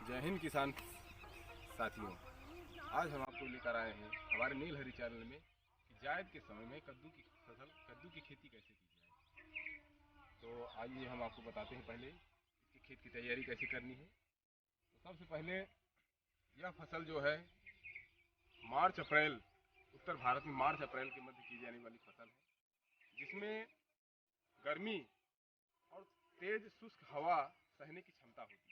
जय हिंद किसान साथियों। आज हम आपको लेकर आए हैं हमारे नील हरी चैनल में कि जायद के समय में कद्दू की फसल कद्दू की खेती कैसे की जाए। तो आइए हम आपको बताते हैं पहले इसकी खेत की तैयारी कैसे करनी है। तो सबसे पहले यह फसल जो है मार्च अप्रैल उत्तर भारत में मार्च अप्रैल के मध्य की जाने वाली फसल है, जिसमें गर्मी और तेज शुष्क हवा सहने की क्षमता होती है।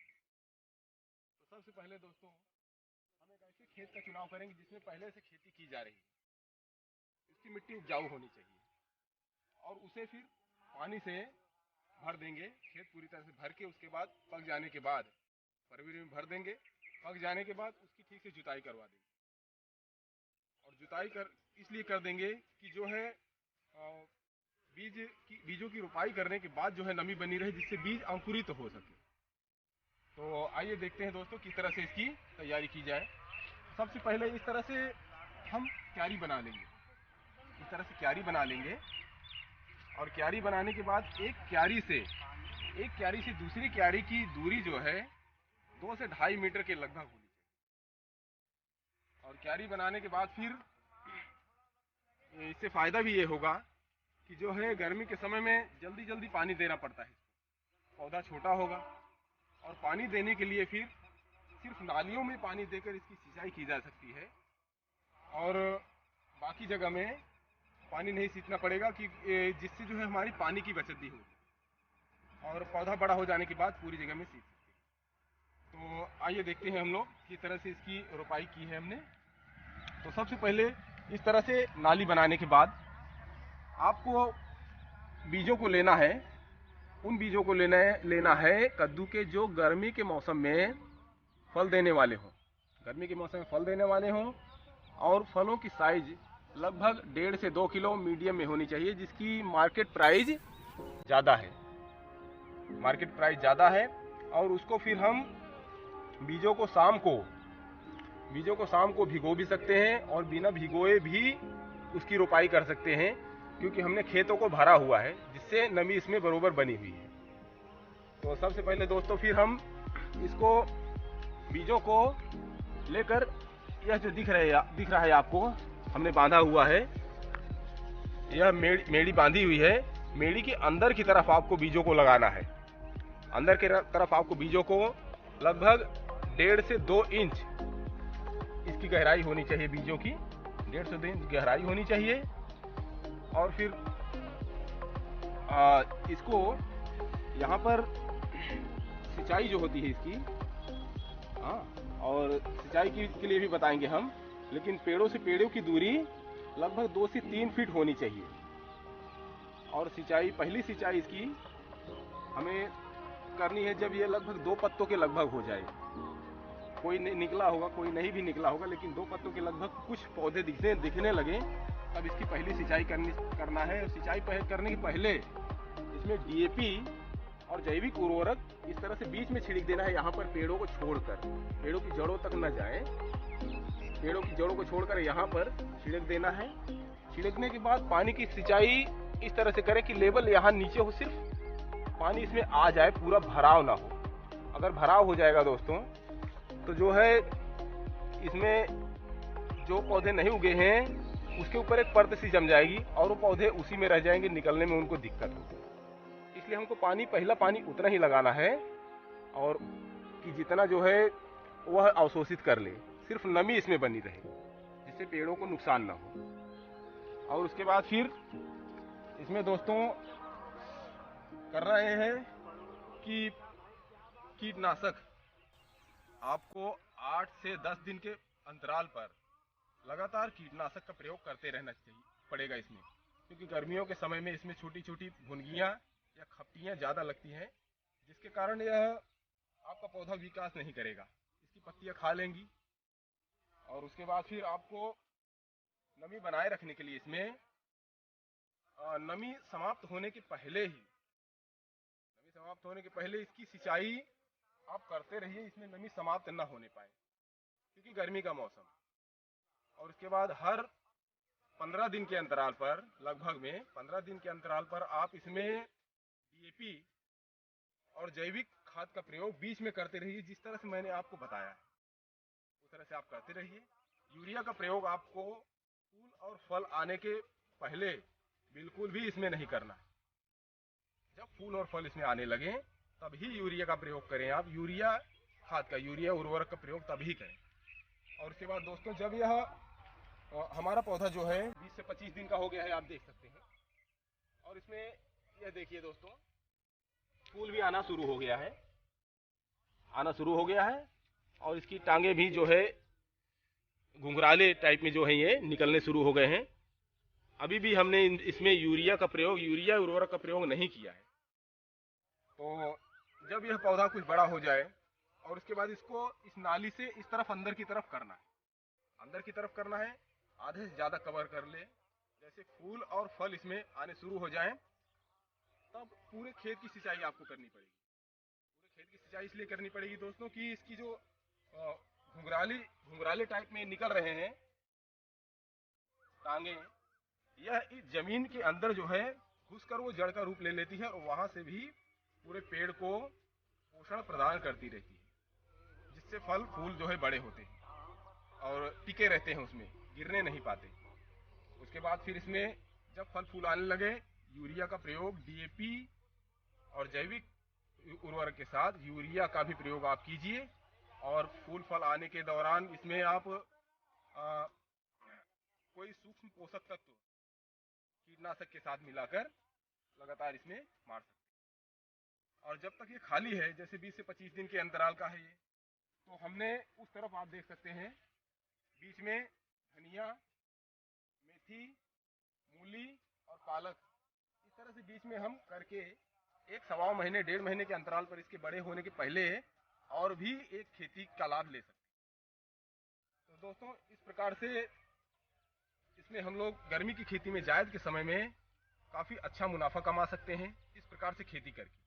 तो सबसे पहले दोस्तों हम एक ऐसे खेत का चुनाव करेंगे जिसमें पहले से खेती की जा रही है। इसकी मिट्टी उपजाऊ होनी चाहिए और उसे फिर पानी से भर देंगे। खेत पूरी तरह से भर के उसके बाद पक जाने के बाद फरवरी में भर देंगे। पक जाने के बाद उसकी ठीक से जुताई करवा देंगे और जुताई कर इसलिए कर देंगे कि जो है बीजों की रोपाई करने के बाद जो है नमी बनी रहे, जिससे बीज अंकुरित हो सके। तो आइए देखते हैं दोस्तों किस तरह से इसकी तैयारी की जाए। सबसे पहले इस तरह से हम क्यारी बना लेंगे। इस तरह से क्यारी बना लेंगे और क्यारी बनाने के बाद एक क्यारी से दूसरी क्यारी की दूरी जो है 2 से 2.5 मीटर के लगभग होनी चाहिए। और क्यारी बनाने के बाद फिर इससे फायदा भी ये होगा कि जो है गर्मी के समय में जल्दी जल्दी पानी देना पड़ता है। पौधा छोटा होगा और पानी देने के लिए फिर सिर्फ नालियों में पानी देकर इसकी सिंचाई की जा सकती है और बाकी जगह में पानी नहीं सींचना पड़ेगा, कि जिससे जो है हमारी पानी की बचत भी होगी और पौधा बड़ा हो जाने के बाद पूरी जगह में सींच सकते हैं। तो आइए देखते हैं हम लोग किस तरह से इसकी रोपाई की है हमने। तो सबसे पहले इस तरह से नाली बनाने के बाद आपको बीजों को लेना है। उन बीजों को लेना है कद्दू के जो गर्मी के मौसम में फल देने वाले हों। गर्मी के मौसम में फल देने वाले हों और फलों की साइज लगभग 1.5 से 2 किलो मीडियम में होनी चाहिए, जिसकी मार्केट प्राइस ज़्यादा है। मार्केट प्राइस ज़्यादा है और उसको फिर हम बीजों को शाम को भिगो भी सकते हैं और बिना भिगोए भी उसकी रोपाई कर सकते हैं, क्योंकि हमने खेतों को भरा हुआ है जिससे नमी इसमें बरोबर बनी हुई है। तो सबसे पहले दोस्तों फिर हम इसको बीजों को लेकर, यह जो दिख रहा है आपको, हमने बांधा हुआ है। यह मेड़ी बांधी हुई है। मेड़ी के अंदर की तरफ आपको बीजों को लगाना है। अंदर की तरफ आपको बीजों को लगभग 1.5 से 2 इंच इसकी गहराई होनी चाहिए। बीजों की 1.5 से 2 इंच गहराई होनी चाहिए और फिर इसको यहाँ पर सिंचाई जो होती है इसकी, और सिंचाई के लिए भी बताएंगे हम, लेकिन पेड़ों से पेड़ों की दूरी लगभग 2 से 3 फीट होनी चाहिए। और पहली सिंचाई इसकी हमें करनी है जब ये लगभग 2 पत्तों के लगभग हो जाए। कोई निकला होगा, कोई नहीं भी निकला होगा, लेकिन 2 पत्तों के लगभग कुछ पौधे दिखने लगे, तब इसकी पहली सिंचाई करना है। और सिंचाई करने के पहले इसमें डीएपी और जैविक उर्वरक इस तरह से बीच में छिड़क देना है, यहाँ पर पेड़ों को छोड़कर, पेड़ों की जड़ों तक न जाए। पेड़ों की जड़ों को छोड़कर यहाँ पर छिड़क देना है। छिड़कने के बाद पानी की सिंचाई इस तरह से करें कि लेवल यहाँ नीचे हो, सिर्फ पानी इसमें आ जाए, पूरा भराव ना हो। अगर भराव हो जाएगा दोस्तों तो जो है इसमें जो पौधे नहीं उगे हैं उसके ऊपर एक परत सी जम जाएगी और वो पौधे उसी में रह जाएंगे, निकलने में उनको दिक्कत होगी। इसलिए हमको पहला पानी उतना ही लगाना है और कि जितना जो है वह अवशोषित कर ले, सिर्फ नमी इसमें बनी रहे, जिससे पेड़ों को नुकसान ना हो। और उसके बाद फिर इसमें दोस्तों कर रहे हैं कि कीटनाशक आपको 8 से 10 दिन के अंतराल पर लगातार कीटनाशक का प्रयोग करते रहना पड़ेगा इसमें, क्योंकि गर्मियों के समय में इसमें छोटी छोटी भुनगियाँ या खपटियाँ ज़्यादा लगती हैं, जिसके कारण यह आपका पौधा विकास नहीं करेगा, इसकी पत्तियाँ खा लेंगी। और उसके बाद फिर आपको नमी बनाए रखने के लिए इसमें नमी समाप्त होने के पहले इसकी सिंचाई आप करते रहिए, इसमें नमी समाप्त न होने पाए, क्योंकि गर्मी का मौसम। और उसके बाद हर 15 दिन के अंतराल पर, लगभग में 15 दिन के अंतराल पर आप इसमें डीएपी और जैविक खाद का प्रयोग बीच में करते रहिए, जिस तरह से मैंने आपको बताया है उस तरह से आप करते रहिए। यूरिया का प्रयोग आपको फूल और फल आने के पहले बिल्कुल भी इसमें नहीं करना। जब फूल और फल इसमें आने लगे तभी यूरिया का प्रयोग करें आप। यूरिया खाद का, यूरिया उर्वरक का प्रयोग तभी करें। और उसके बाद दोस्तों, जब यह हमारा पौधा जो है 20 से 25 दिन का हो गया है, आप देख सकते हैं, और इसमें यह देखिए दोस्तों, फूल भी आना शुरू हो गया है, और इसकी टांगे भी जो है घुंघराले टाइप में जो है ये निकलने शुरू हो गए हैं। अभी भी हमने इसमें यूरिया उर्वरक का प्रयोग नहीं किया है। तो जब यह पौधा कुछ बड़ा हो जाए और उसके बाद इसको इस नाली से इस तरफ अंदर की तरफ करना है, आधे से ज़्यादा कवर कर ले। जैसे फूल और फल इसमें आने शुरू हो जाएं, तब पूरे खेत की सिंचाई आपको करनी पड़ेगी। पूरे खेत की सिंचाई इसलिए करनी पड़ेगी दोस्तों कि इसकी जो घुंघराले टाइप में निकल रहे हैं टांगे, यह इस जमीन के अंदर जो है घुसकर वो जड़ का रूप ले लेती है और वहां से भी पूरे पेड़ को पोषण प्रदान करती रहती है, जिससे फल फूल जो है बड़े होते हैं और टिके रहते हैं, उसमें गिरने नहीं पाते। उसके बाद फिर इसमें जब फल फूल आने लगे, यूरिया का प्रयोग डीएपी और जैविक उर्वरक के साथ यूरिया का भी प्रयोग आप कीजिए। और फूल फल आने के दौरान इसमें आप कोई सूक्ष्म पोषक तत्व कीटनाशक के साथ मिलाकर लगातार इसमें मार सकते हैं। और जब तक ये खाली है, जैसे 20 से 25 दिन के अंतराल का है ये, तो हमने उस तरफ आप देख सकते हैं बीच में धनिया, मेथी, मूली और पालक, इस तरह से बीच में हम करके एक सवा महीने 1.5 महीने के अंतराल पर इसके बड़े होने के पहले और भी एक खेती का लाभ ले सकते हैं। तो दोस्तों, इस प्रकार से इसमें हम लोग गर्मी की खेती में जायद के समय में काफ़ी अच्छा मुनाफा कमा सकते हैं इस प्रकार से खेती करके,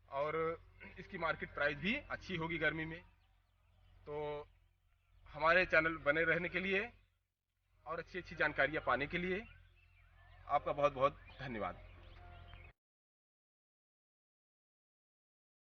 और इसकी मार्केट प्राइस भी अच्छी होगी गर्मी में। तो हमारे चैनल बने रहने के लिए और अच्छी अच्छी जानकारियाँ पाने के लिए आपका बहुत बहुत धन्यवाद।